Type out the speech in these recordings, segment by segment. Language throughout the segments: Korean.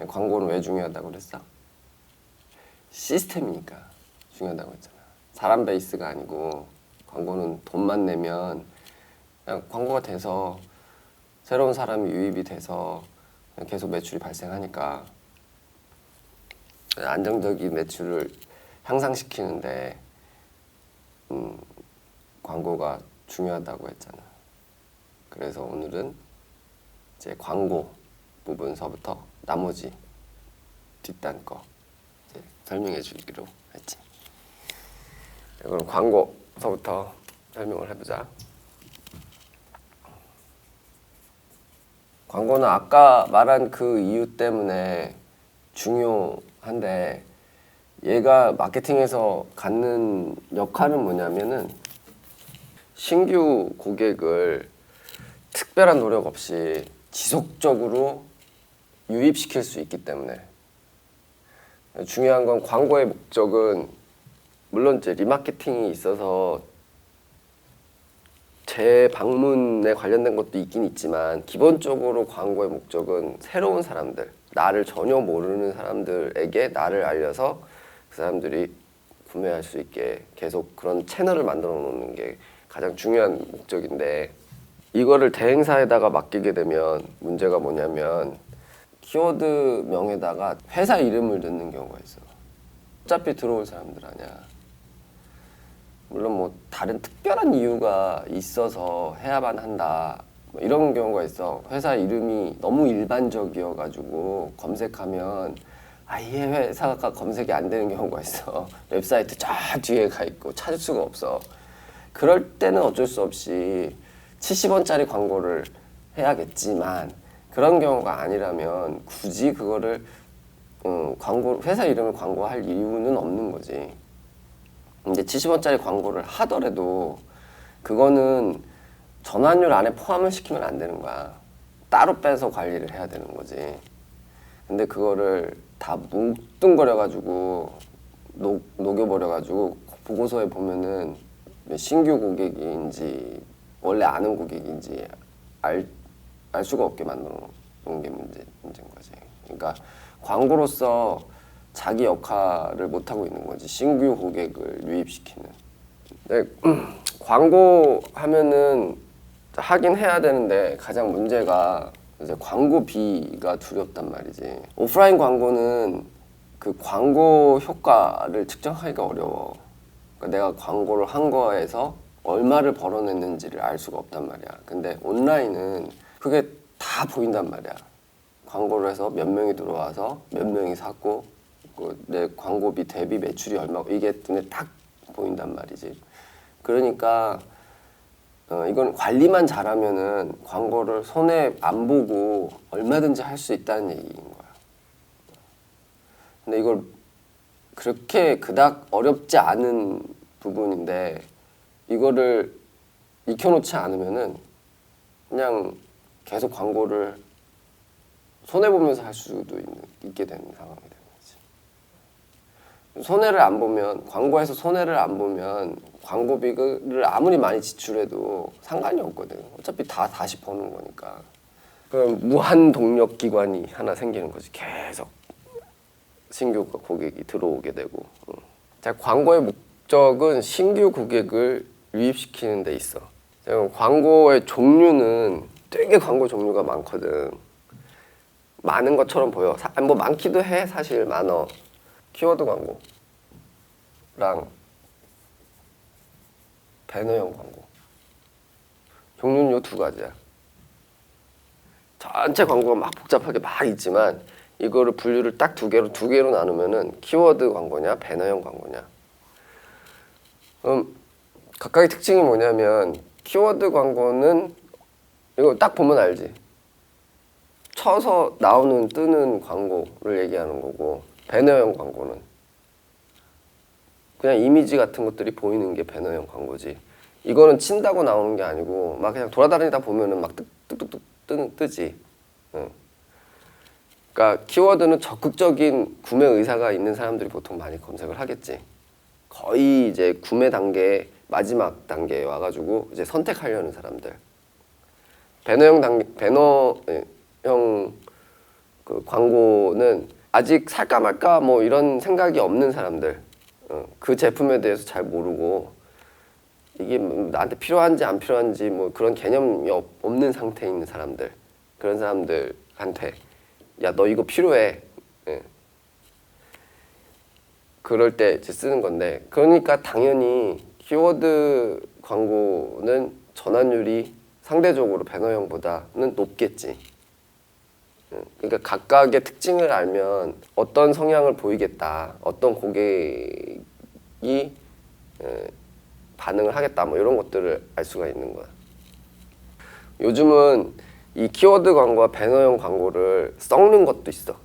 광고는 왜 중요하다고 그랬어? 시스템이니까 중요하다고 했잖아. 사람 베이스가 아니고 광고는 돈만 내면 그냥 광고가 돼서 새로운 사람이 유입이 돼서 그냥 계속 매출이 발생하니까 안정적인 매출을 향상시키는데 광고가 중요하다고 했잖아. 그래서 오늘은 이제 광고 부분서부터 나머지 뒷단 거 이제 설명해 주기로 했지. 그럼 광고서부터 설명을 해보자. 광고는 아까 말한 그 이유 때문에 중요한데 얘가 마케팅에서 갖는 역할은 뭐냐면은 신규 고객을 특별한 노력 없이 지속적으로 유입시킬 수 있기 때문에 중요한 건 광고의 목적은 물론 이제 리마케팅이 있어서 재방문에 관련된 것도 있긴 있지만 기본적으로 광고의 목적은 새로운 사람들, 나를 전혀 모르는 사람들에게 나를 알려서 그 사람들이 구매할 수 있게 계속 그런 채널을 만들어 놓는 게 가장 중요한 목적인데 이거를 대행사에다가 맡기게 되면 문제가 뭐냐면 키워드명에다가 회사 이름을 넣는 경우가 있어. 어차피 들어올 사람들 아니야. 물론 뭐 다른 특별한 이유가 있어서 해야만 한다 뭐 이런 경우가 있어. 회사 이름이 너무 일반적이어가지고 검색하면 아예 회사가 검색이 안 되는 경우가 있어. 웹사이트 쫙 뒤에 가 있고 찾을 수가 없어. 그럴 때는 어쩔 수 없이 70원짜리 광고를 해야겠지만 그런 경우가 아니라면 굳이 그거를 광고 회사 이름을 광고할 이유는 없는 거지. 이제 70원짜리 광고를 하더라도 그거는 전환율 안에 포함을 시키면 안 되는 거야. 따로 빼서 관리를 해야 되는 거지. 근데 그거를 다 뭉뚱거려가지고 녹여버려가지고 보고서에 보면은 신규 고객인지 원래 아는 고객인지 알 수가 없게 만들어 놓은 게 문제인 거지. 그러니까 광고로서 자기 역할을 못하고 있는 거지. 신규 고객을 유입시키는. 네, 광고 하면은 하긴 해야 되는데 가장 문제가 이제 광고비가 두렵단 말이지. 오프라인 광고는 그 광고 효과를 측정하기가 어려워. 그러니까 내가 광고를 한 거에서 얼마를 벌어냈는지를 알 수가 없단 말이야. 근데 온라인은 그게 다 보인단 말이야. 광고를 해서 몇 명이 들어와서 몇 명이 샀고 내 광고비 대비 매출이 얼마고 이게 눈에 딱 보인단 말이지. 그러니까 이건 관리만 잘하면은 광고를 손해 안 보고 얼마든지 할 수 있다는 얘기인 거야. 근데 이걸 그렇게 그닥 어렵지 않은 부분인데 이거를 익혀놓지 않으면은 그냥 계속 광고를 손해보면서 할 수도 있게 되는 상황이 되는 거지. 손해를 안 보면 광고에서 손해를 안 보면 광고비를 아무리 많이 지출해도 상관이 없거든. 어차피 다시 버는 거니까. 그럼 무한 동력 기관이 하나 생기는 거지. 계속 신규 고객이 들어오게 되고. 자, 광고의 목적은 신규 고객을 유입시키는 데 있어. 광고의 종류는 되게 광고 종류가 많거든. 많은 것처럼 보여. 뭐 많기도 해. 사실 많어. 키워드 광고랑 배너형 광고. 종류는 요 두 가지야. 전체 광고가 막 복잡하게 막 있지만 이거를 분류를 딱 두 개로 나누면은 키워드 광고냐 배너형 광고냐. 각각의 특징이 뭐냐면 키워드 광고는 이거 딱 보면 알지. 쳐서 나오는 뜨는 광고를 얘기하는 거고 배너형 광고는 그냥 이미지 같은 것들이 보이는 게 배너형 광고지. 이거는 친다고 나오는 게 아니고 막 그냥 돌아다니다 보면은 막 뚝뚝뚝 뜨지. 그러니까 키워드는 적극적인 구매 의사가 있는 사람들이 보통 많이 검색을 하겠지. 거의 이제 구매 단계 마지막 단계에 와가지고 이제 선택하려는 사람들. 배너형 그 광고는 아직 살까 말까 뭐 이런 생각이 없는 사람들, 그 제품에 대해서 잘 모르고 이게 나한테 필요한지 안 필요한지 뭐 그런 개념이 없는 상태에 있는 사람들, 그런 사람들한테 야, 너 이거 필요해. 예. 그럴 때 이제 쓰는 건데, 그러니까 당연히 키워드 광고는 전환율이 상대적으로 배너형보다는 높겠지. 그러니까 각각의 특징을 알면 어떤 성향을 보이겠다, 어떤 고객이 반응을 하겠다, 뭐 이런 것들을 알 수가 있는 거야. 요즘은 이 키워드 광고와 배너형 광고를 섞는 것도 있어.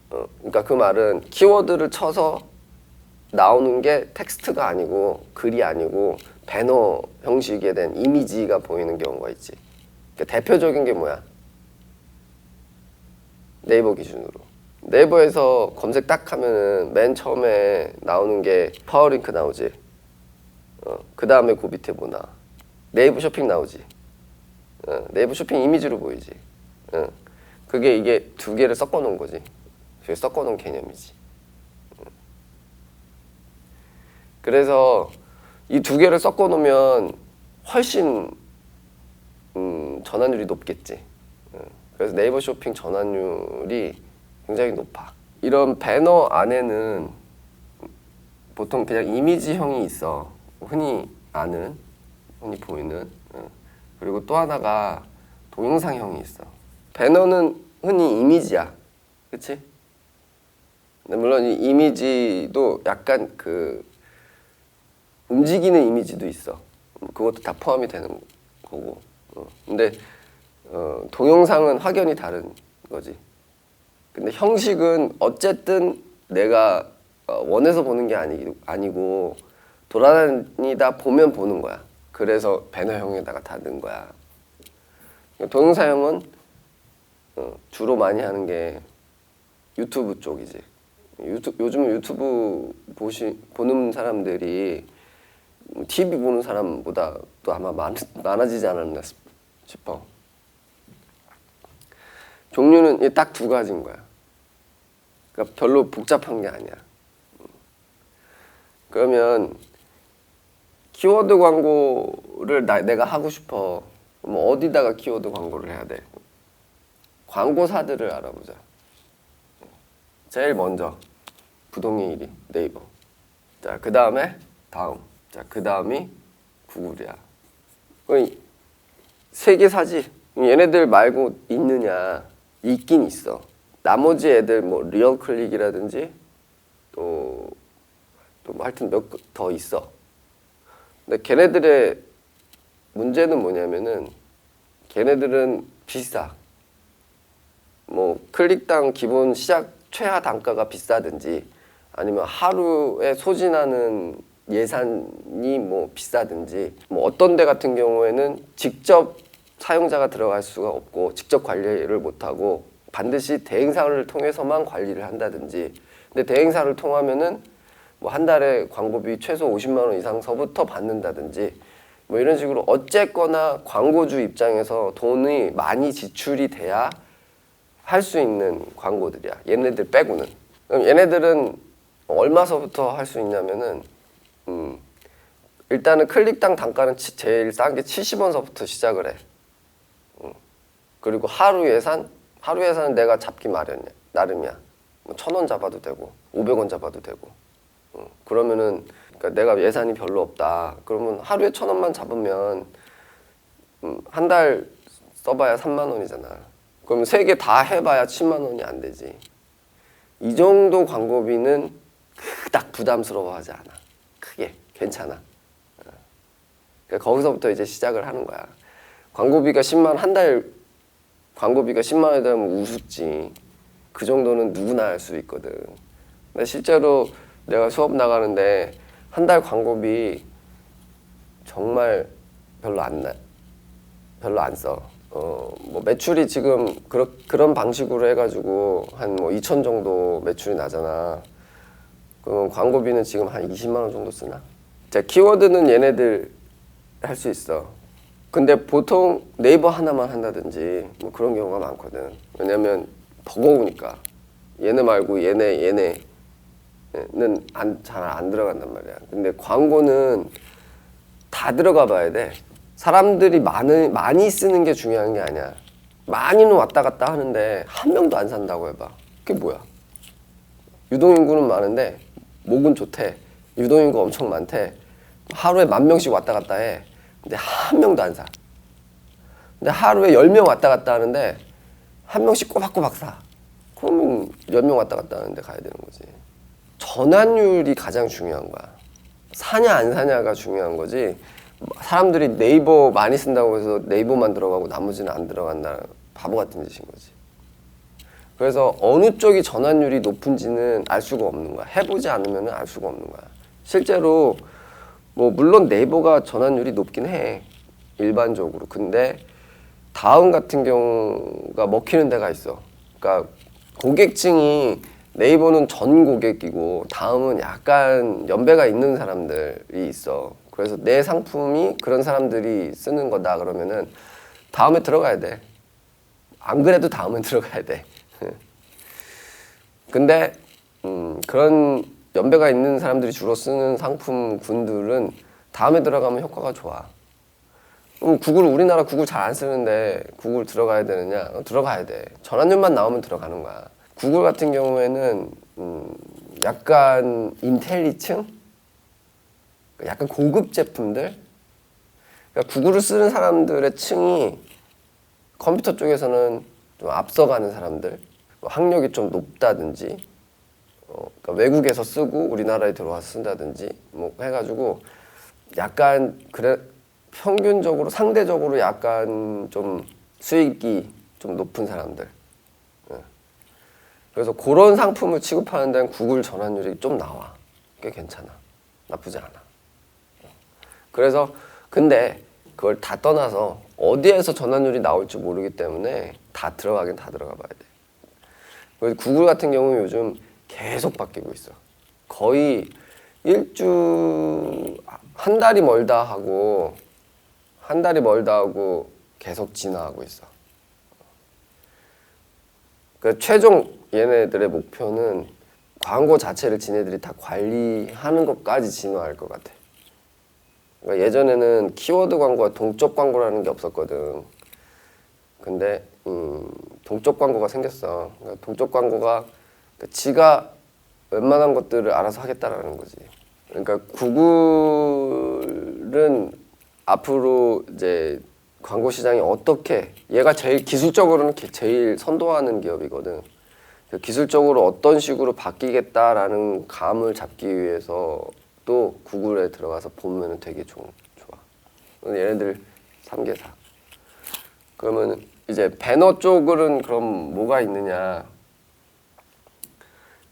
그러니까 그 말은 키워드를 쳐서 나오는 게 텍스트가 아니고 글이 아니고 배너 형식에 된 이미지가 보이는 경우가 있지. 그러니까 대표적인 게 뭐야? 네이버 기준으로. 네이버에서 검색 딱 하면은 맨 처음에 나오는 게 파워링크 나오지. 그 다음에 그 밑에 뭐 나와? 네이버 쇼핑 나오지. 네이버 쇼핑 이미지로 보이지. 그게 이게 두 개를 섞어 놓은 거지. 섞어 놓은 개념이지. 그래서 이 두 개를 섞어 놓으면 훨씬 전환율이 높겠지. 그래서 네이버 쇼핑 전환율이 굉장히 높아. 이런 배너 안에는 보통 그냥 이미지형이 있어. 흔히 아는, 흔히 보이는. 그리고 또 하나가 동영상형이 있어. 배너는 흔히 이미지야. 그치? 물론 이 이미지도 약간 그 움직이는 이미지도 있어. 그것도 다 포함이 되는 거고. 근데 동영상은 확연히 다른 거지. 근데 형식은 어쨌든 내가 원해서 보는 게 아니고 돌아다니다 보면 보는 거야. 그래서 배너형에다가 다 넣은 거야. 동영상형은 주로 많이 하는 게 유튜브 쪽이지. 요즘은 유튜브 보는 사람들이 TV 보는 사람보다 또 아마 많아지지 않았나 싶어. 종류는 딱 두 가지인 거야. 그러니까 별로 복잡한 게 아니야. 그러면 키워드 광고를 내가 하고 싶어. 그럼 어디다가 키워드 광고를 해야 돼? 광고사들을 알아보자. 제일 먼저 부동의 1위 네이버. 자, 그 다음에 다음. 자, 그 다음이 구글이야. 세 개 사지. 얘네들 말고 있느냐? 있긴 있어. 나머지 애들 뭐 리얼 클릭이라든지 또 뭐 하여튼 몇 더 있어. 근데 걔네들의 문제는 뭐냐면은 걔네들은 비싸. 뭐 클릭당 기본 시작 최하 단가가 비싸든지 아니면 하루에 소진하는 예산이 뭐 비싸든지 뭐 어떤 데 같은 경우에는 직접 사용자가 들어갈 수가 없고 직접 관리를 못하고 반드시 대행사를 통해서만 관리를 한다든지. 근데 대행사를 통하면은 뭐 한 달에 광고비 최소 50만 원 이상서부터 받는다든지 뭐 이런 식으로 어쨌거나 광고주 입장에서 돈이 많이 지출이 돼야 할 수 있는 광고들이야. 얘네들 빼고는. 그럼 얘네들은 얼마서부터 할 수 있냐면은 일단은 클릭당 단가는 제일 싼 게 70원서부터 시작을 해. 그리고 하루 예산은 내가 잡기 나름이야. 뭐 1,000원 잡아도 되고 500원 잡아도 되고. 그러면은 그러니까 내가 예산이 별로 없다. 그러면 하루에 1,000원만 잡으면 한 달 써봐야 3만 원이잖아. 그럼 세 개 다 해봐야 7만 원이 안 되지. 이 정도 광고비는 그닥 부담스러워하지 않아. 크게 괜찮아. 그러니까 거기서부터 이제 시작을 하는 거야. 광고비가 10만 원, 한 달 광고비가 10만 원이 되면 우습지. 그 정도는 누구나 할 수 있거든. 근데 실제로 내가 수업 나가는데 한 달 광고비 정말 별로 안 써. 뭐 매출이 지금 그런 방식으로 해가지고 한 뭐 2천 정도 매출이 나잖아. 그럼 광고비는 지금 한 20만 원 정도 쓰나? 자, 키워드는 얘네들 할 수 있어. 근데 보통 네이버 하나만 한다든지 뭐 그런 경우가 많거든. 왜냐면 버거우니까. 얘네 말고 얘네는 잘 안 들어간단 말이야. 근데 광고는 다 들어가 봐야 돼. 사람들이 많이 쓰는 게 중요한 게 아니야. 많이는 왔다 갔다 하는데 한 명도 안 산다고 해봐. 그게 뭐야? 유동인구는 많은데 목은 좋대. 유동인구 엄청 많대. 하루에 10,000명씩 왔다 갔다 해. 근데 한 명도 안 사. 근데 하루에 10명 왔다 갔다 하는데 한 명씩 꼬박꼬박 사. 그러면 10명 왔다 갔다 하는데 가야 되는 거지. 전환율이 가장 중요한 거야. 사냐 안 사냐가 중요한 거지. 사람들이 네이버 많이 쓴다고 해서 네이버만 들어가고 나머지는 안 들어간다. 바보 같은 짓인 거지. 그래서 어느 쪽이 전환율이 높은지는 알 수가 없는 거야. 해보지 않으면 알 수가 없는 거야. 실제로 뭐 물론 네이버가 전환율이 높긴 해. 일반적으로. 근데 다음 같은 경우가 먹히는 데가 있어. 그러니까 고객층이 네이버는 전 고객이고 다음은 약간 연배가 있는 사람들이 있어. 그래서 내 상품이 그런 사람들이 쓰는 거다 그러면은 다음에 들어가야 돼. 안 그래도 다음은 들어가야 돼. 근데 그런 연배가 있는 사람들이 주로 쓰는 상품군들은 다음에 들어가면 효과가 좋아. 우리나라 구글 잘 안 쓰는데 구글 들어가야 되느냐? 들어가야 돼. 전환율만 나오면 들어가는 거야. 구글 같은 경우에는 약간 인텔리층? 약간 고급 제품들? 그러니까 구글을 쓰는 사람들의 층이 컴퓨터 쪽에서는 좀 앞서가는 사람들, 학력이 좀 높다든지, 그러니까 외국에서 쓰고 우리나라에 들어와서 쓴다든지, 뭐 해가지고 약간 그래 평균적으로 상대적으로 약간 좀 수익이 좀 높은 사람들. 그래서 그런 상품을 취급하는 데는 구글 전환율이 좀 나와. 꽤 괜찮아. 나쁘지 않아. 그래서 근데 그걸 다 떠나서 어디에서 전환율이 나올지 모르기 때문에 다 들어가긴 다 들어가 봐야 돼. 그래서 구글 같은 경우는 요즘 계속 바뀌고 있어. 거의 한 달이 멀다 하고 계속 진화하고 있어. 그러니까 최종 얘네들의 목표는 광고 자체를 지네들이 다 관리하는 것까지 진화할 것 같아. 그러니까 예전에는 키워드 광고와 동적 광고라는 게 없었거든. 근데 동적 광고가 생겼어. 그러니까 동적 광고가 지가 웬만한 것들을 알아서 하겠다라는 거지. 그러니까 구글은 앞으로 이제 광고 시장이 어떻게 얘가 제일 기술적으로는 제일 선도하는 기업이거든. 기술적으로 어떤 식으로 바뀌겠다라는 감을 잡기 위해서 또 구글에 들어가서 보면 되게 좋아. 얘네들 3개사. 그러면 이제 배너 쪽은 그럼 뭐가 있느냐?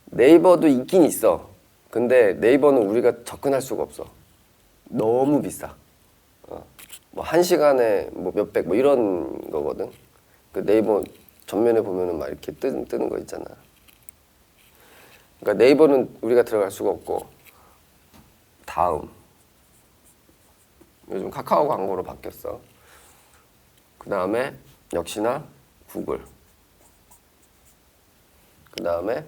네이버도 있긴 있어. 근데 네이버는 우리가 접근할 수가 없어. 너무 비싸. 뭐 1시간에 뭐 몇백 뭐 이런 거거든. 그 네이버 전면에 보면은 막 이렇게 뜨는 거 있잖아. 그러니까 네이버는 우리가 들어갈 수가 없고. 다음. 요즘 카카오 광고로 바뀌었어. 그 다음에 역시나 구글. 그 다음에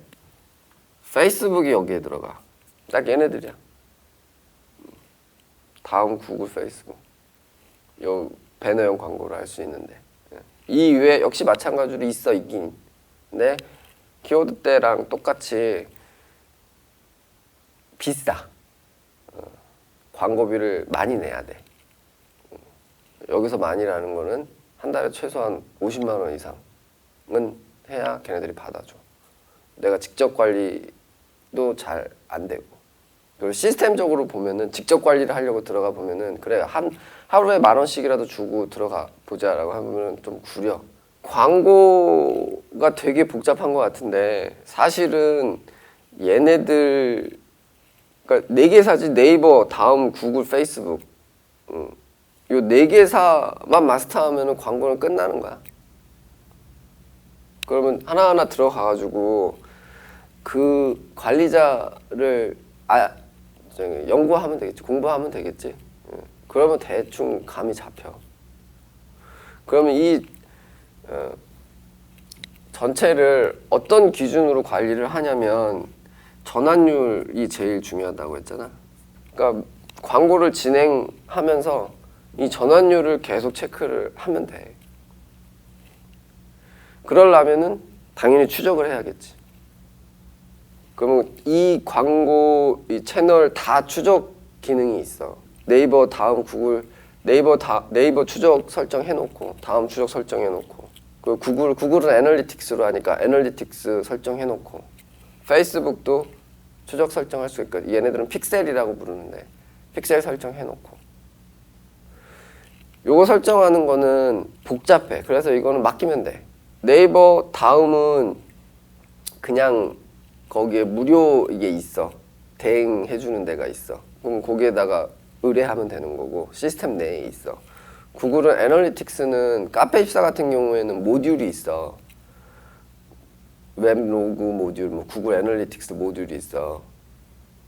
페이스북이 여기에 들어가. 딱 얘네들이야. 다음 구글, 페이스북. 요 배너형 광고를 할 수 있는데 이 이외에 역시 마찬가지로 있긴. 근데 키워드 때랑 똑같이 비싸. 광고비를 많이 내야 돼. 여기서 많이라는 거는 한 달에 최소한 50만 원 이상은 해야 걔네들이 받아줘. 내가 직접 관리도 잘 안 되고. 그리고 시스템적으로 보면은 직접 관리를 하려고 들어가 보면은 그래 하루에 10,000원씩이라도 주고 들어가 보자라고 하면 좀 구려. 광고가 되게 복잡한 것 같은데 사실은 얘네들 그러니까 4개사지. 네이버, 다음 구글, 페이스북. 요 4개사만 마스터하면은 광고는 끝나는 거야. 그러면 하나하나 들어가가지고 그 관리자를 연구하면 되겠지. 공부하면 되겠지. 그러면 대충 감이 잡혀. 그러면 이 전체를 어떤 기준으로 관리를 하냐면 전환율이 제일 중요하다고 했잖아. 그러니까 광고를 진행하면서 이 전환율을 계속 체크를 하면 돼. 그러려면은 당연히 추적을 해야겠지. 그러면 이 광고 이 채널 다 추적 기능이 있어. 네이버 다음 구글 네이버 추적 설정해놓고 다음 추적 설정해놓고 그 구글은 애널리틱스로 하니까 애널리틱스 설정해놓고 페이스북도 추적 설정할 수 있거든. 얘네들은 픽셀이라고 부르는데 픽셀 설정해놓고 요거 설정하는 거는 복잡해. 그래서 이거는 맡기면 돼. 네이버 다음은 그냥 거기에 무료 이게 있어. 대행해주는 데가 있어. 그럼 거기에다가 의뢰하면 되는 거고 시스템 내에 있어. 구글은 애널리틱스는 카페24 같은 경우에는 모듈이 있어. 웹로그 모듈, 뭐 구글 애널리틱스 모듈이 있어.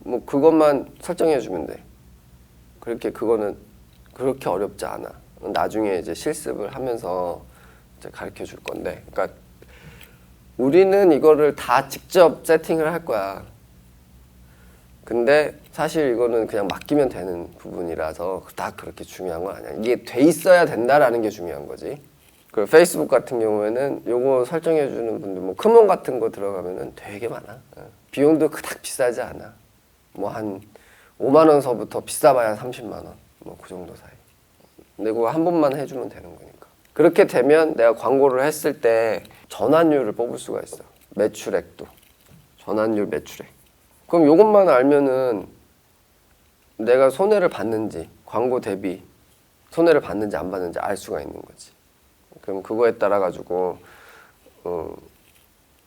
뭐 그것만 설정해주면 돼. 그거는 그렇게 어렵지 않아. 나중에 이제 실습을 하면서 이제 가르쳐 줄 건데, 그러니까 우리는 이거를 다 직접 세팅을 할 거야. 근데 사실 이거는 그냥 맡기면 되는 부분이라서 다 그렇게 중요한 건 아니야. 이게 돼 있어야 된다라는 게 중요한 거지. 그리고 페이스북 같은 경우에는 요거 설정해 주는 분들 뭐 크몬 같은 거 들어가면은 되게 많아. 비용도 그닥 비싸지 않아. 뭐 한 5만 원서부터 비싸봐야 30만 원. 뭐 그 정도 사이. 근데 그거 한 번만 해주면 되는 거니까. 그렇게 되면 내가 광고를 했을 때 전환율을 뽑을 수가 있어. 매출액도. 전환율 매출액. 그럼 이것만 알면은 내가 손해를 받는지 광고 대비 손해를 받는지 안 받는지 알 수가 있는 거지. 그럼 그거에 따라 가지고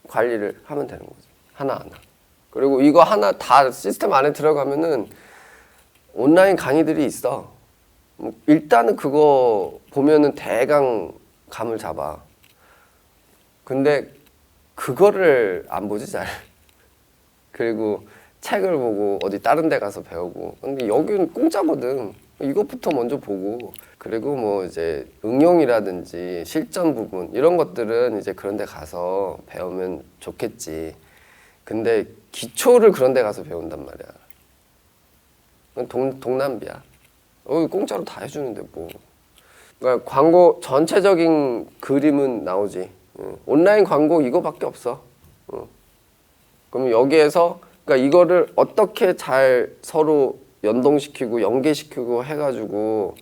관리를 하면 되는 거지. 하나하나. 그리고 이거 하나 다 시스템 안에 들어가면은 온라인 강의들이 있어. 일단은 그거 보면은 대강 감을 잡아. 근데 그거를 안 보지 잘. 그리고 책을 보고 어디 다른 데 가서 배우고. 근데 여기는 공짜거든. 이것부터 먼저 보고. 그리고 뭐 이제 응용이라든지 실전 부분 이런 것들은 이제 그런 데 가서 배우면 좋겠지. 근데 기초를 그런 데 가서 배운단 말이야. 동남비야. 공짜로 다 해주는데 뭐. 그러니까 광고 전체적인 그림은 나오지. 온라인 광고 이거밖에 없어. 그럼 여기에서 그러니까 이거를 어떻게 잘 서로 연동시키고 연계시키고 해가지고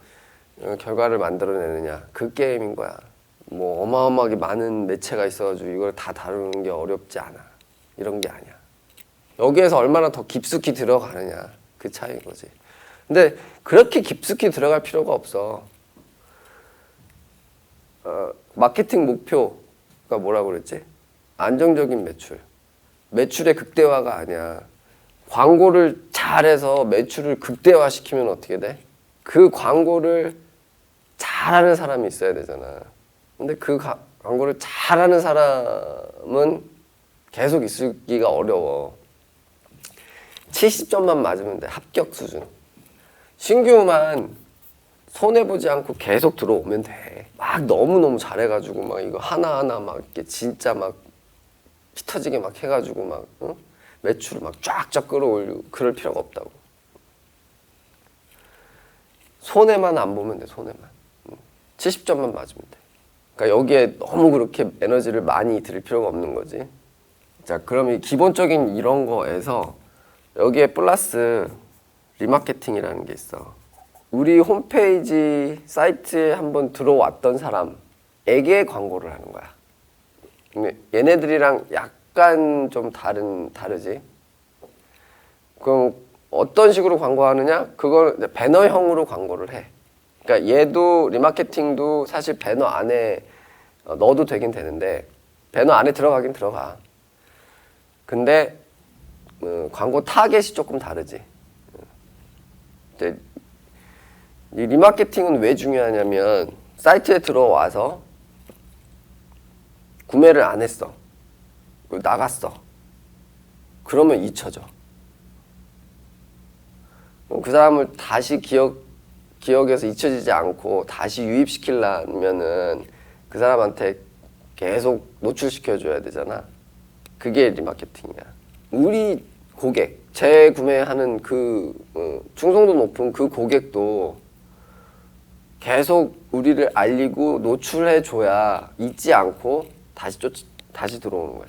결과를 만들어내느냐 그 게임인 거야. 뭐 어마어마하게 많은 매체가 있어가지고 이걸 다 다루는 게 어렵지 않아. 이런 게 아니야. 여기에서 얼마나 더 깊숙이 들어가느냐 그 차이인 거지. 근데 그렇게 깊숙이 들어갈 필요가 없어. 마케팅 목표가 뭐라고 그랬지? 안정적인 매출. 매출의 극대화가 아니야. 광고를 잘해서 매출을 극대화시키면 어떻게 돼? 그 광고를 잘하는 사람이 있어야 되잖아. 근데 그 광고를 잘하는 사람은 계속 있기가 어려워. 70점만 맞으면 돼. 합격 수준. 신규만 손해보지 않고 계속 들어오면 돼. 막 너무너무 잘해가지고 막 이거 하나하나 막 이렇게 진짜 막 피 터지게 막 해가지고 막 매출을 막 쫙쫙 끌어올리고 그럴 필요가 없다고. 손해만 안 보면 돼. 손해만. 70점만 맞으면 돼. 그러니까 여기에 너무 그렇게 에너지를 많이 들일 필요가 없는 거지. 자, 그럼 이 기본적인 이런 거에서 여기에 플러스 리마케팅이라는 게 있어. 우리 홈페이지 사이트에 한번 들어왔던 사람에게 광고를 하는 거야. 얘네들이랑 약간 좀 다르지. 그럼 어떤 식으로 광고하느냐? 그걸 배너형으로 광고를 해. 그러니까 얘도 리마케팅도 사실 배너 안에 넣어도 되긴 되는데 배너 안에 들어가긴 들어가. 근데 광고 타겟이 조금 다르지. 근데 이 리마케팅은 왜 중요하냐면 사이트에 들어와서 구매를 안 했어. 나갔어. 그러면 잊혀져. 그 사람을 다시 기억에서 잊혀지지 않고 다시 유입시키려면은 그 사람한테 계속 노출시켜줘야 되잖아. 그게 리마케팅이야. 우리 고객, 재구매하는 그 충성도 높은 그 고객도 계속 우리를 알리고 노출해줘야 잊지 않고 다시 들어오는 거야.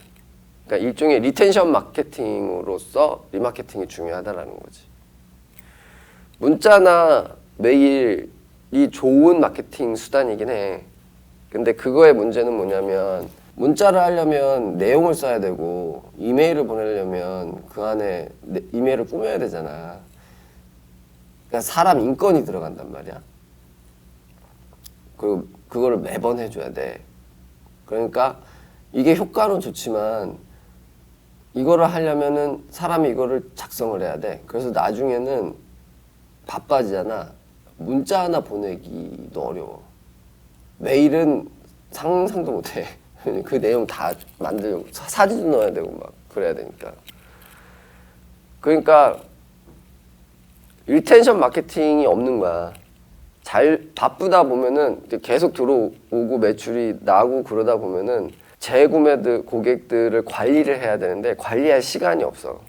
그러니까 일종의 리텐션 마케팅으로서 리마케팅이 중요하다라는 거지. 문자나 메일이 좋은 마케팅 수단이긴 해. 근데 그거의 문제는 뭐냐면 문자를 하려면 내용을 써야 되고 이메일을 보내려면 그 안에 이메일을 꾸며야 되잖아. 그러니까 사람 인건이 들어간단 말이야. 그리고 그거를 매번 해줘야 돼. 그러니까 이게 효과는 좋지만 이거를 하려면은 사람이 이거를 작성을 해야 돼. 그래서 나중에는 바빠지잖아. 문자 하나 보내기도 어려워. 메일은 상상도 못해. 그 내용 다 만들고 사진도 넣어야 되고 막 그래야 되니까. 그러니까 리텐션 마케팅이 없는 거야. 바쁘다 보면은 계속 들어오고 매출이 나고 그러다 보면은 재구매들 고객들을 관리를 해야 되는데 관리할 시간이 없어.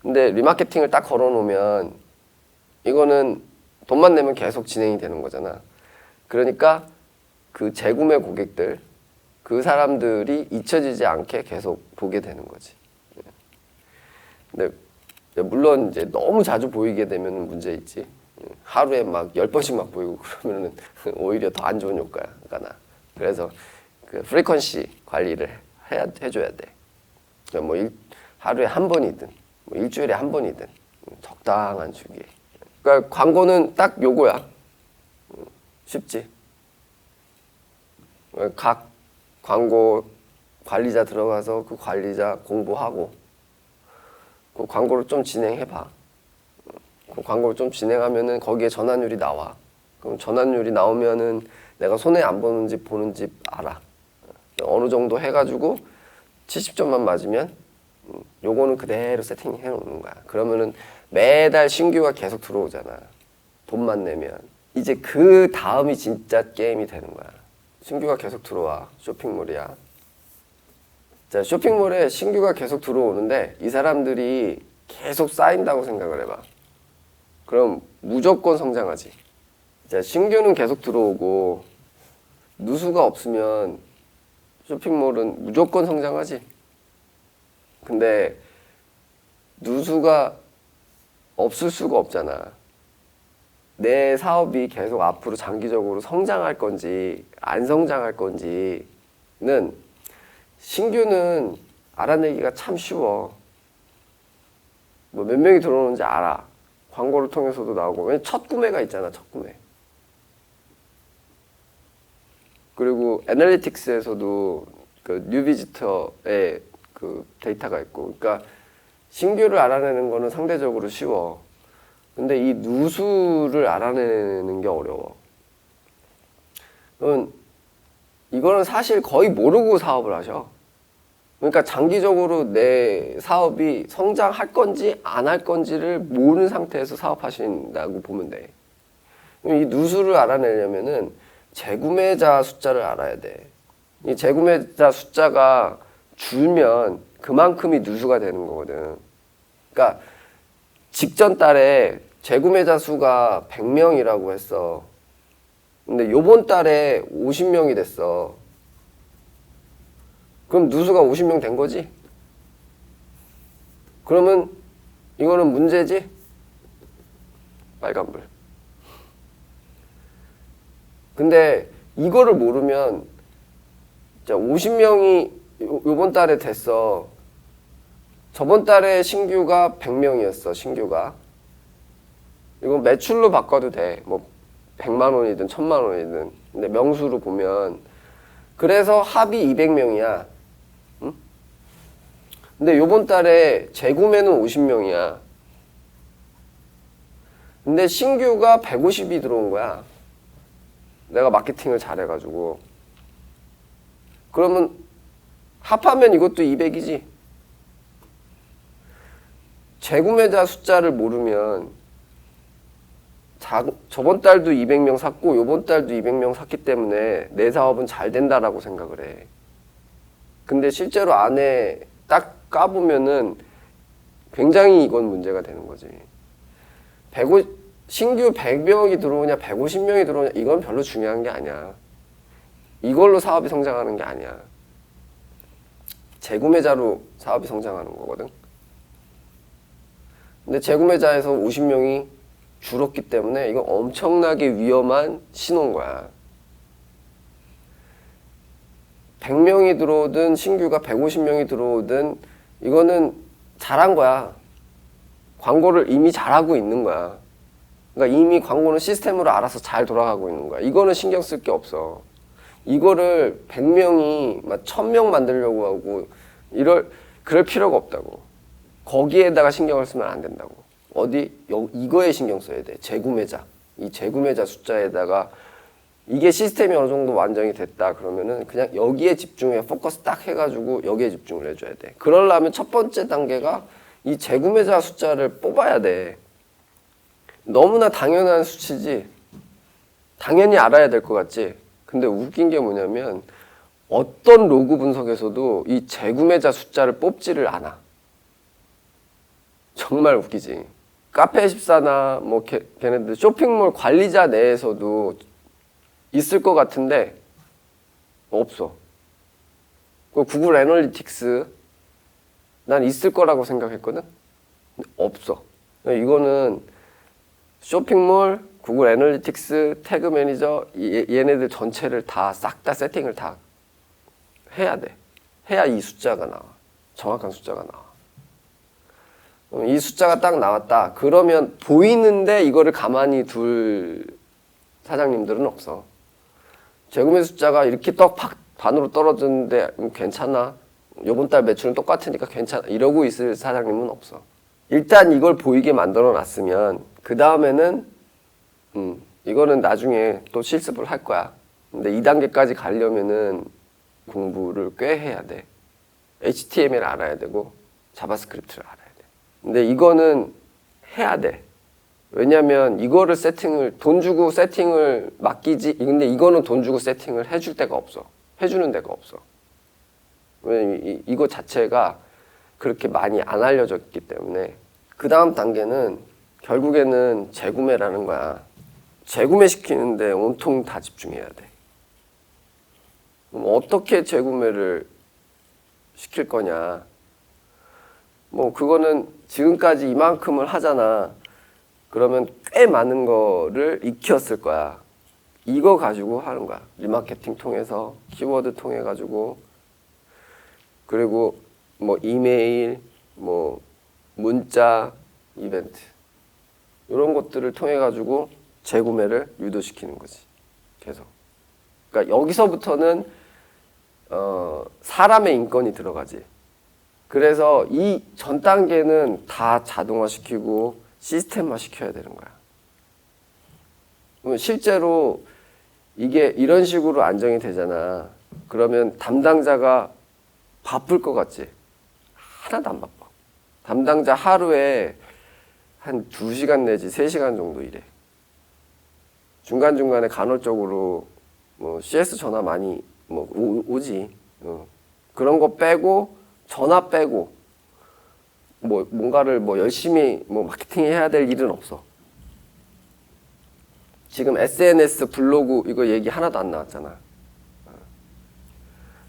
근데 리마케팅을 딱 걸어놓으면 이거는 돈만 내면 계속 진행이 되는 거잖아. 그러니까 그 재구매 고객들, 그 사람들이 잊혀지지 않게 계속 보게 되는 거지. 근데 물론 이제 너무 자주 보이게 되면 문제 있지. 하루에 막 10번씩 막 보이고 그러면은 오히려 더 안 좋은 효과가 나. 그래서 그 프리퀀시 관리를 해줘야 돼. 그러니까 뭐 하루에 한 번이든 뭐 일주일에 한 번이든 적당한 주기에. 그러니까 광고는 딱 요거야. 쉽지. 각 광고 관리자 들어가서 그 관리자 공부하고 그 광고를 좀 진행해봐. 그 광고를 좀 진행하면은 거기에 전환율이 나와. 그럼 전환율이 나오면은 내가 손해 안 보는지 보는지 알아. 어느 정도 해가지고 70점만 맞으면 요거는 그대로 세팅해 놓는 거야. 그러면은 매달 신규가 계속 들어오잖아. 돈만 내면. 이제 그 다음이 진짜 게임이 되는 거야. 신규가 계속 들어와. 쇼핑몰이야. 자, 쇼핑몰에 신규가 계속 들어오는데 이 사람들이 계속 쌓인다고 생각을 해봐. 그럼 무조건 성장하지. 자, 신규는 계속 들어오고 누수가 없으면 쇼핑몰은 무조건 성장하지. 근데 누수가 없을 수가 없잖아. 내 사업이 계속 앞으로 장기적으로 성장할 건지 안 성장할 건지는 신규는 알아내기가 참 쉬워. 뭐 몇 명이 들어오는지 알아. 광고를 통해서도 나오고. 왜냐면 첫 구매가 있잖아. 첫 구매. 그리고 애널리틱스에서도 그 뉴비지터의 그 데이터가 있고. 그러니까 신규를 알아내는 거는 상대적으로 쉬워. 근데 이 누수를 알아내는 게 어려워. 이거는 사실 거의 모르고 사업을 하셔. 그러니까 장기적으로 내 사업이 성장할 건지 안 할 건지를 모르는 상태에서 사업하신다고 보면 돼. 이 누수를 알아내려면은 재구매자 숫자를 알아야 돼. 이 재구매자 숫자가 줄면 그만큼이 누수가 되는 거거든. 그러니까 직전 달에 재구매자 수가 100명이라고 했어. 근데 요번 달에 50명이 됐어. 그럼 누수가 50명 된 거지? 그러면 이거는 문제지? 빨간불. 근데 이거를 모르면 자, 50명이 요번 달에 됐어. 저번 달에 신규가 100명이었어. 신규가. 이건 매출로 바꿔도 돼. 뭐 100만 원이든 1000만 원이든. 근데 명수로 보면 그래서 합이 200명이야. 응? 근데 요번 달에 재구매는 50명이야. 근데 신규가 150이 들어온 거야. 내가 마케팅을 잘해가지고. 그러면 합하면 이것도 200이지. 재구매자 숫자를 모르면 저번 달도 200명 샀고 요번 달도 200명 샀기 때문에 내 사업은 잘 된다라고 생각을 해. 근데 실제로 안에 딱 까보면은 굉장히 이건 문제가 되는 거지. 신규 100명이 들어오냐 150명이 들어오냐 이건 별로 중요한 게 아니야. 이걸로 사업이 성장하는 게 아니야. 재구매자로 사업이 성장하는 거거든. 근데 재구매자에서 50명이 줄었기 때문에 이건 엄청나게 위험한 신호인 거야. 100명이 들어오든 신규가 150명이 들어오든 이거는 잘한 거야. 광고를 이미 잘하고 있는 거야. 그러니까 이미 광고는 시스템으로 알아서 잘 돌아가고 있는 거야. 이거는 신경 쓸 게 없어. 이거를 100명이 막 1000명 만들려고 하고 그럴 필요가 없다고. 거기에다가 신경을 쓰면 안 된다고. 이거에 신경 써야 돼. 재구매자. 이 재구매자 숫자에다가 이게 시스템이 어느 정도 완성이 됐다 그러면은 그냥 여기에 집중해. 포커스 딱 해가지고 여기에 집중을 해줘야 돼. 그러려면 첫 번째 단계가 이 재구매자 숫자를 뽑아야 돼. 너무나 당연한 수치지. 당연히 알아야 될 것 같지. 근데 웃긴 게 뭐냐면 어떤 로그 분석에서도 이 재구매자 숫자를 뽑지를 않아. 정말 웃기지. 카페24나 뭐 걔네들 쇼핑몰 관리자 내에서도 있을 것 같은데 없어. 구글 애널리틱스 난 있을 거라고 생각했거든. 근데 없어. 이거는 쇼핑몰, 구글 애널리틱스, 태그 매니저 얘네들 전체를 다 싹 다 세팅을 다 해야 돼. 해야 이 숫자가 나와. 정확한 숫자가 나와. 이 숫자가 딱 나왔다. 그러면 보이는데 이거를 가만히 둘 사장님들은 없어. 재구매 숫자가 이렇게 떡 반으로 떨어졌는데 괜찮아. 요번 달 매출은 똑같으니까 괜찮아. 이러고 있을 사장님은 없어. 일단 이걸 보이게 만들어 놨으면 그 다음에는 이거는 나중에 또 실습을 할 거야. 근데 2단계까지 가려면은 공부를 꽤 해야 돼. HTML 알아야 되고 자바스크립트를 알아야 돼. 근데 이거는 해야 돼. 왜냐면 이거를 돈 주고 세팅을 맡기지. 근데 이거는 돈 주고 세팅을 해줄 데가 없어. 해주는 데가 없어. 왜냐면 이거 자체가 그렇게 많이 안 알려졌기 때문에. 그 다음 단계는 결국에는 재구매라는 거야. 재구매 시키는데 온통 다 집중해야 돼. 그럼 어떻게 재구매를 시킬 거냐. 뭐 그거는 지금까지 이만큼을 하잖아. 그러면 꽤 많은 거를 익혔을 거야. 이거 가지고 하는 거야. 리마케팅 통해서, 키워드 통해 가지고, 그리고 뭐 이메일, 뭐 문자, 이벤트 이런 것들을 통해 가지고 재구매를 유도시키는 거지. 계속. 그러니까 여기서부터는 사람의 인권이 들어가지. 그래서 이 전 단계는 다 자동화시키고 시스템화 시켜야 되는 거야. 실제로 이게 이런 식으로 안정이 되잖아. 그러면 담당자가 바쁠 것 같지? 하나도 안 바빠. 담당자 하루에 한 2시간 내지 3시간 정도 일해. 중간중간에 간헐적으로 뭐 CS 전화 많이 오지. 그런 거 빼고 전화 빼고 뭐 뭔가를 열심히 마케팅 해야 될 일은 없어. 지금 SNS 블로그 이거 얘기 하나도 안 나왔잖아.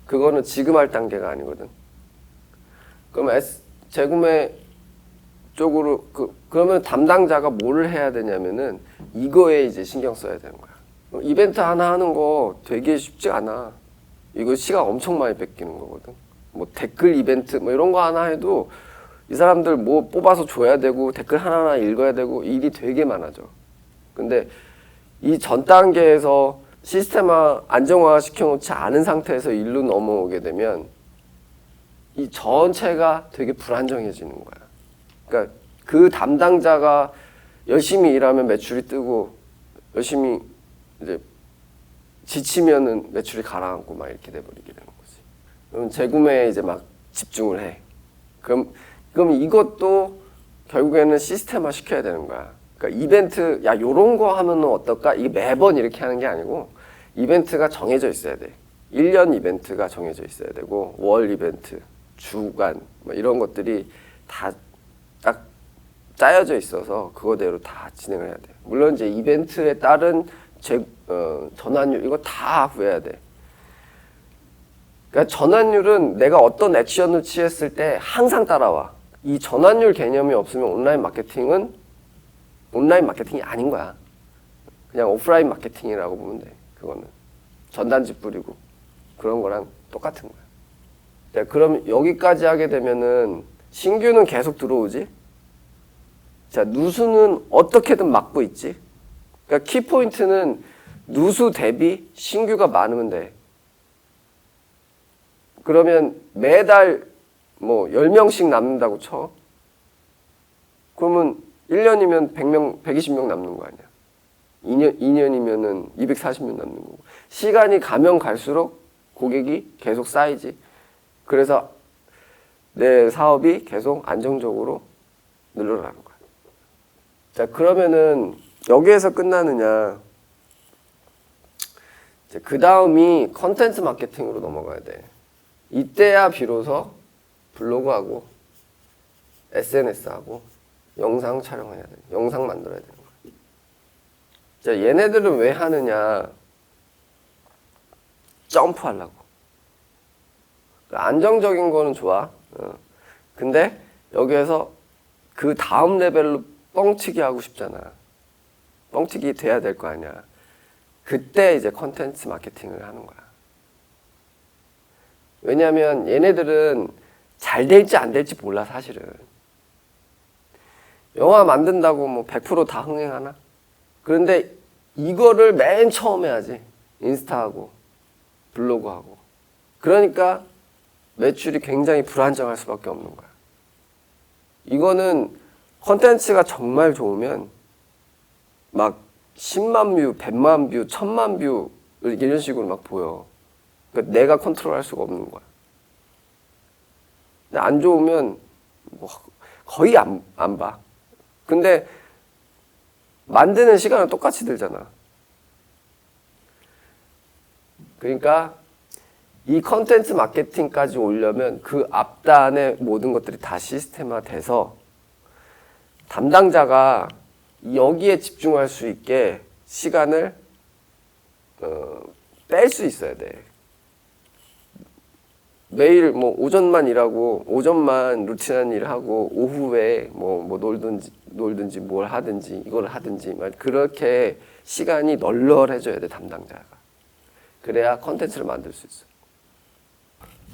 그거는 지금 할 단계가 아니거든. 그럼 재구매 쪽으로 그러면 담당자가 뭘 해야 되냐면은 이거에 이제 신경 써야 되는 거야. 이벤트 하나 하는 거 되게 쉽지 않아. 이거 시간 엄청 많이 뺏기는 거거든. 뭐 댓글 이벤트 이런 거 하나 해도 이 사람들 뭐 뽑아서 줘야 되고 댓글 하나하나 읽어야 되고 일이 되게 많아져. 근데 이 전 단계에서 시스템화 안정화 시켜놓지 않은 상태에서 일로 넘어오게 되면 이 전체가 되게 불안정해지는 거야. 그러니까 그 담당자가 열심히 일하면 매출이 뜨고 열심히 이제 지치면은 매출이 가라앉고 막 이렇게 돼버리게 되는 거지. 그럼 재구매에 이제 막 집중을 해. 그럼 이것도 결국에는 시스템화 시켜야 되는 거야. 그러니까 이벤트, 야, 요런 거 하면 어떨까? 이게 매번 이렇게 하는 게 아니고 이벤트가 정해져 있어야 돼. 1년 이벤트가 정해져 있어야 되고 월 이벤트, 주간 뭐 이런 것들이 다 딱 짜여져 있어서 그거대로 다 진행을 해야 돼. 물론 이제 이벤트에 따른 전환율 이거 다 구해야 돼. 그러니까 전환율은 내가 어떤 액션을 취했을 때 항상 따라와. 이 전환율 개념이 없으면 온라인 마케팅은 온라인 마케팅이 아닌 거야. 그냥 오프라인 마케팅이라고 보면 돼. 그거는 전단지 뿌리고 그런 거랑 똑같은 거야. 자, 그럼 여기까지 하게 되면은 신규는 계속 들어오지. 자, 누수는 어떻게든 막고 있지. 그러니까 키포인트는 누수 대비 신규가 많으면 돼. 그러면 매달 뭐 10명씩 남는다고 쳐. 그러면 1년이면 100명, 120명 남는 거 아니야. 2년이면은 240명 남는 거고. 시간이 가면 갈수록 고객이 계속 쌓이지. 그래서 내 사업이 계속 안정적으로 늘어나는 거야. 자, 그러면은 여기에서 끝나느냐. 그 다음이 컨텐츠 마케팅으로 넘어가야 돼. 이때야 비로소 블로그하고 SNS하고 영상 촬영해야 돼. 영상 만들어야 되는 거야. 자, 얘네들은 왜 하느냐. 점프하려고. 안정적인 거는 좋아. 근데 여기에서 그 다음 레벨로 뻥튀기 하고 싶잖아. 뻥튀기 돼야 될 거 아니야. 그때 이제 컨텐츠 마케팅을 하는 거야. 왜냐하면 얘네들은 잘 될지 안 될지 몰라 사실은. 영화 만든다고 뭐 100% 다 흥행하나? 그런데 이거를 맨 처음에 하지. 인스타하고 블로그하고. 그러니까 매출이 굉장히 불안정할 수밖에 없는 거야. 이거는 컨텐츠가 정말 좋으면 막 10만 뷰, 100만 뷰, 1000만 뷰 이런 식으로 막 보여. 그러니까 내가 컨트롤할 수가 없는 거야. 근데 안 좋으면 뭐 거의 안 봐. 근데 만드는 시간은 똑같이 들잖아. 그러니까 이 컨텐츠 마케팅까지 오려면 그 앞단의 모든 것들이 다 시스템화돼서 담당자가 여기에 집중할 수 있게 시간을 뺄 수 있어야 돼. 매일 뭐 오전만 일하고 오전만 루틴한 일을 하고 오후에 뭐 놀든지 뭘 하든지 이걸 하든지 그렇게 시간이 널널해져야 돼 담당자가. 그래야 컨텐츠를 만들 수 있어.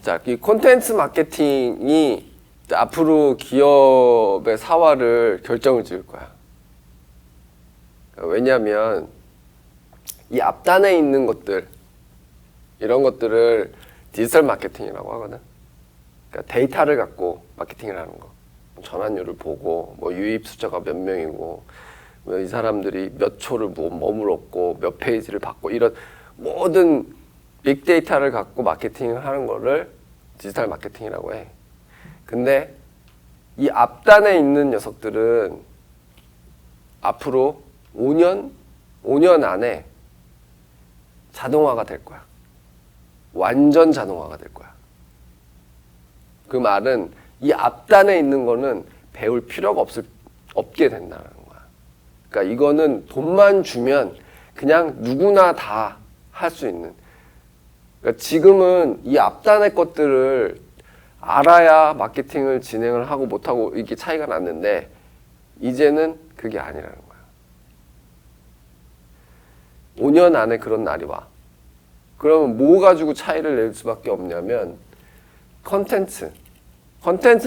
자, 이 콘텐츠 마케팅이 앞으로 기업의 사활을 결정을 지을 거야. 왜냐하면 이 앞단에 있는 것들, 이런 것들을 디지털 마케팅이라고 하거든. 그러니까 데이터를 갖고 마케팅을 하는 거. 전환율을 보고, 뭐 유입 숫자가 몇 명이고, 뭐 이 사람들이 몇 초를 머물렀고, 몇 페이지를 받고, 이런 모든 빅데이터를 갖고 마케팅을 하는 거를 디지털 마케팅이라고 해. 근데 이 앞단에 있는 녀석들은 앞으로 5년 안에 자동화가 될 거야. 완전 자동화가 될 거야. 그 말은 이 앞단에 있는 거는 배울 필요가 없게 된다는 거야. 그러니까 이거는 돈만 주면 그냥 누구나 다 할 수 있는. 그러니까 지금은 이 앞단의 것들을 알아야 마케팅을 진행을 하고 못하고 이렇게 차이가 났는데 이제는 그게 아니라는 거야. 5년 안에 그런 날이 와. 그러면 뭐 가지고 차이를 낼 수밖에 없냐면 컨텐츠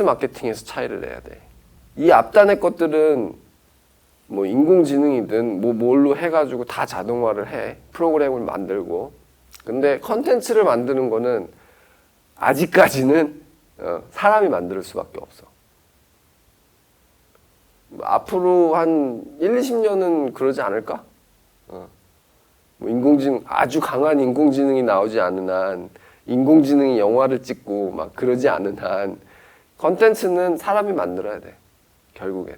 마케팅에서 차이를 내야 돼. 이 앞단의 것들은 뭐 인공지능이든 뭐 뭘로 해가지고 다 자동화를 해. 프로그램을 만들고. 근데 컨텐츠를 만드는 거는 아직까지는 사람이 만들 수밖에 없어. 앞으로 한 1, 20년은 그러지 않을까? 뭐 아주 강한 인공지능이 나오지 않는 한, 인공지능이 영화를 찍고 막 그러지 않는 한, 컨텐츠는 사람이 만들어야 돼. 결국엔.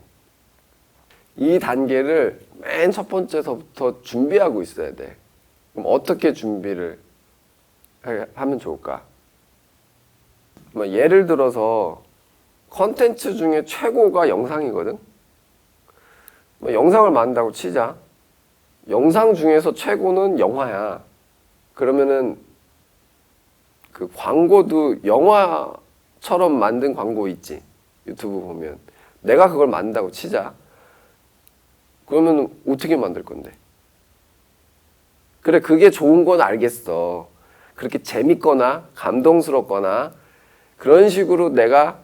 이 단계를 맨 첫 번째서부터 준비하고 있어야 돼. 그럼 어떻게 준비를 하면 좋을까? 예를 들어서 컨텐츠 중에 최고가 영상이거든? 영상을 만든다고 치자. 영상 중에서 최고는 영화야. 그러면은 그 광고도 영화처럼 만든 광고 있지. 유튜브 보면. 내가 그걸 만든다고 치자. 그러면 어떻게 만들 건데? 그래, 그게 좋은 건 알겠어. 그렇게 재밌거나 감동스럽거나 그런 식으로 내가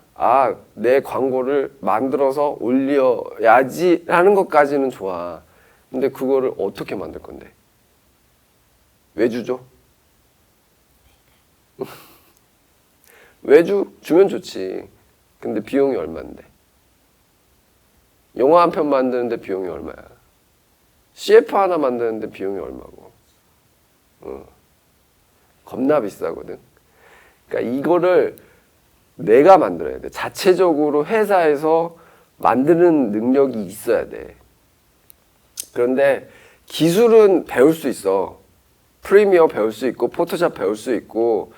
내 광고를 만들어서 올려야지 하는 것까지는 좋아. 근데 그거를 어떻게 만들 건데? 외주죠? 외주 주면 좋지. 근데 비용이 얼마인데? 영화 한 편 만드는데 비용이 얼마야? CF 하나 만드는데 비용이 얼마고? 겁나 비싸거든. 그러니까 이거를 내가 만들어야 돼. 자체적으로 회사에서 만드는 능력이 있어야 돼. 그런데 기술은 배울 수 있어. 프리미어 배울 수 있고 포토샵 배울 수 있고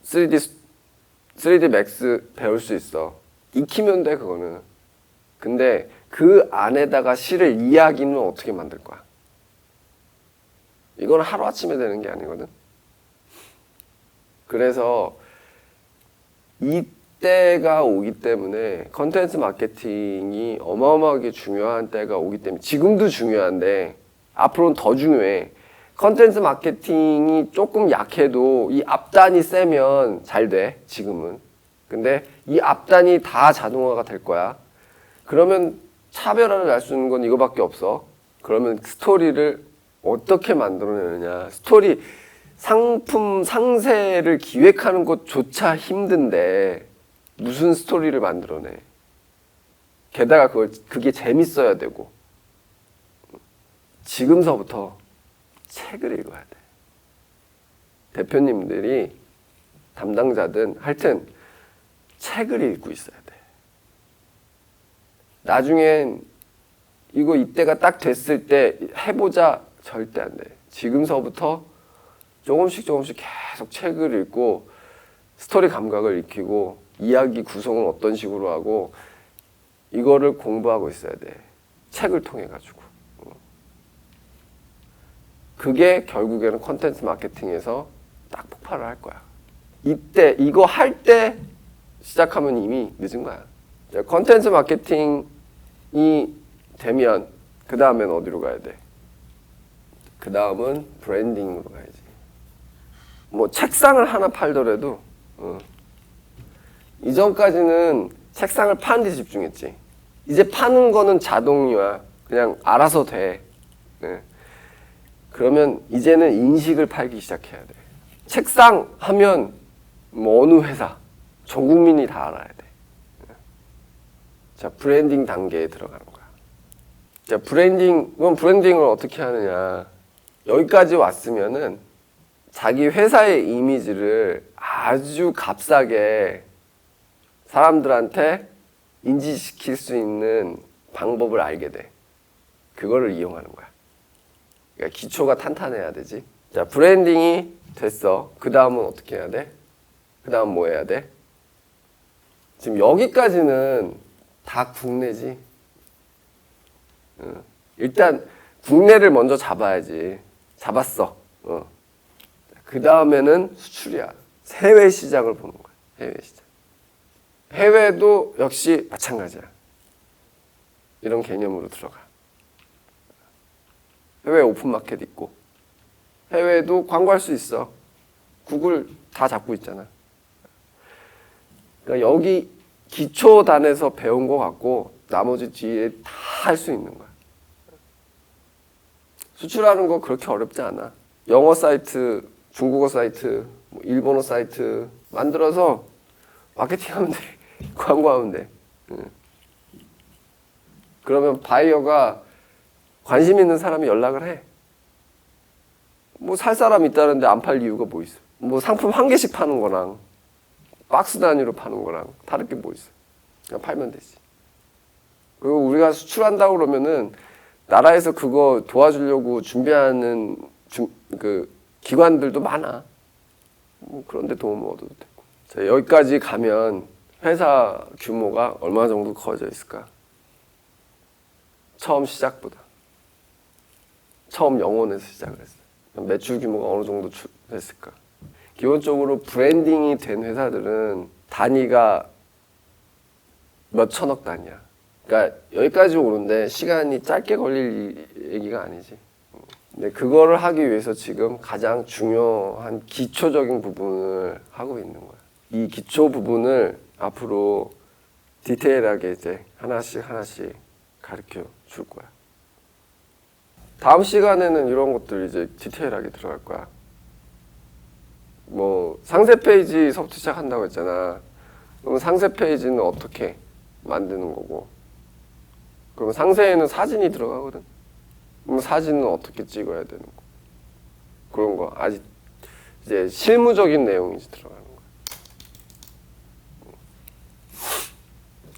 3D 맥스 배울 수 있어. 익히면 돼 그거는. 근데 그 안에다가 실을 이야기는 어떻게 만들 거야? 이건 하루아침에 되는 게 아니거든. 그래서 이때가 오기 때문에 컨텐츠 마케팅이 어마어마하게 중요한 때가 오기 때문에 지금도 중요한데 앞으로는 더 중요해. 컨텐츠 마케팅이 조금 약해도 이 앞단이 세면 잘 돼, 지금은. 근데 이 앞단이 다 자동화가 될 거야. 그러면 차별화를 날 수 있는 건 이거밖에 없어. 그러면 스토리를 어떻게 만들어내느냐. 스토리, 상품 상세를 기획하는 것조차 힘든데 무슨 스토리를 만들어내. 게다가 그게 재밌어야 되고. 지금서부터 책을 읽어야 돼. 대표님들이 담당자든 하여튼 책을 읽고 있어야 돼. 나중엔 이거 이때가 딱 됐을 때 해보자 절대 안 돼. 지금서부터 조금씩 계속 책을 읽고 스토리 감각을 익히고 이야기 구성은 어떤 식으로 하고 이거를 공부하고 있어야 돼. 책을 통해 가지고. 그게 결국에는 컨텐츠 마케팅에서 딱 폭발을 할 거야. 이때 이거 할 때 시작하면 이미 늦은 거야. 컨텐츠 마케팅이 되면 그 다음엔 어디로 가야 돼? 그 다음은 브랜딩으로 가야지. 뭐 책상을 하나 팔더라도 이전까지는 책상을 파는 데 집중했지. 이제 파는 거는 자동이야. 그냥 알아서 돼. 네. 그러면 이제는 인식을 팔기 시작해야 돼. 책상 하면 뭐 어느 회사, 전 국민이 다 알아야 돼. 자, 브랜딩 단계에 들어가는 거야. 자, 브랜딩을 어떻게 하느냐. 여기까지 왔으면은 자기 회사의 이미지를 아주 값싸게 사람들한테 인지시킬 수 있는 방법을 알게 돼. 그거를 이용하는 거야. 그러니까 기초가 탄탄해야 되지. 자, 브랜딩이 됐어. 그 다음은 어떻게 해야 돼? 그 다음 뭐 해야 돼? 지금 여기까지는 다 국내지. 일단 국내를 먼저 잡아야지. 잡았어. 그 다음에는 수출이야. 해외 시장을 보는 거야. 해외 시장. 해외도 역시 마찬가지야. 이런 개념으로 들어가. 해외 오픈마켓 있고 해외도 광고할 수 있어. 구글 다 잡고 있잖아. 그러니까 여기 기초단에서 배운 거 갖고 나머지 뒤에 다 할 수 있는 거야. 수출하는 거 그렇게 어렵지 않아. 영어 사이트, 중국어 사이트, 뭐 일본어 사이트 만들어서 마케팅하면 돼. 광고하면 돼. 그러면 바이어가 관심 있는 사람이 연락을 해. 뭐 살 사람 있다는데 안 팔 이유가 뭐 있어? 뭐 상품 한 개씩 파는 거랑 박스 단위로 파는 거랑 다를 게 뭐 있어? 그냥 팔면 되지. 그리고 우리가 수출한다고 그러면은 나라에서 그거 도와주려고 준비하는 그 기관들도 많아. 뭐 그런데 도움을 얻어도 되고. 자, 여기까지 가면 회사 규모가 얼마 정도 커져 있을까? 처음 시작보다. 처음 영혼에서 시작을 했어. 매출 규모가 어느 정도 됐을까? 기본적으로 브랜딩이 된 회사들은 단위가 몇 천억 단위야. 그러니까 여기까지 오는데 시간이 짧게 걸릴 얘기가 아니지. 근데 그거를 하기 위해서 지금 가장 중요한 기초적인 부분을 하고 있는 거야. 이 기초 부분을 앞으로 디테일하게 이제 하나씩 가르쳐 줄 거야. 다음 시간에는 이런 것들 이제 디테일하게 들어갈 거야. 뭐 상세 페이지서부터 시작한다고 했잖아. 그러면 상세 페이지는 어떻게 만드는 거고, 그럼 상세에는 사진이 들어가거든. 그럼 사진은 어떻게 찍어야 되는 거, 그런 거 아직 이제 실무적인 내용이 들어가는 거야.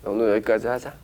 오늘 여기까지 하자.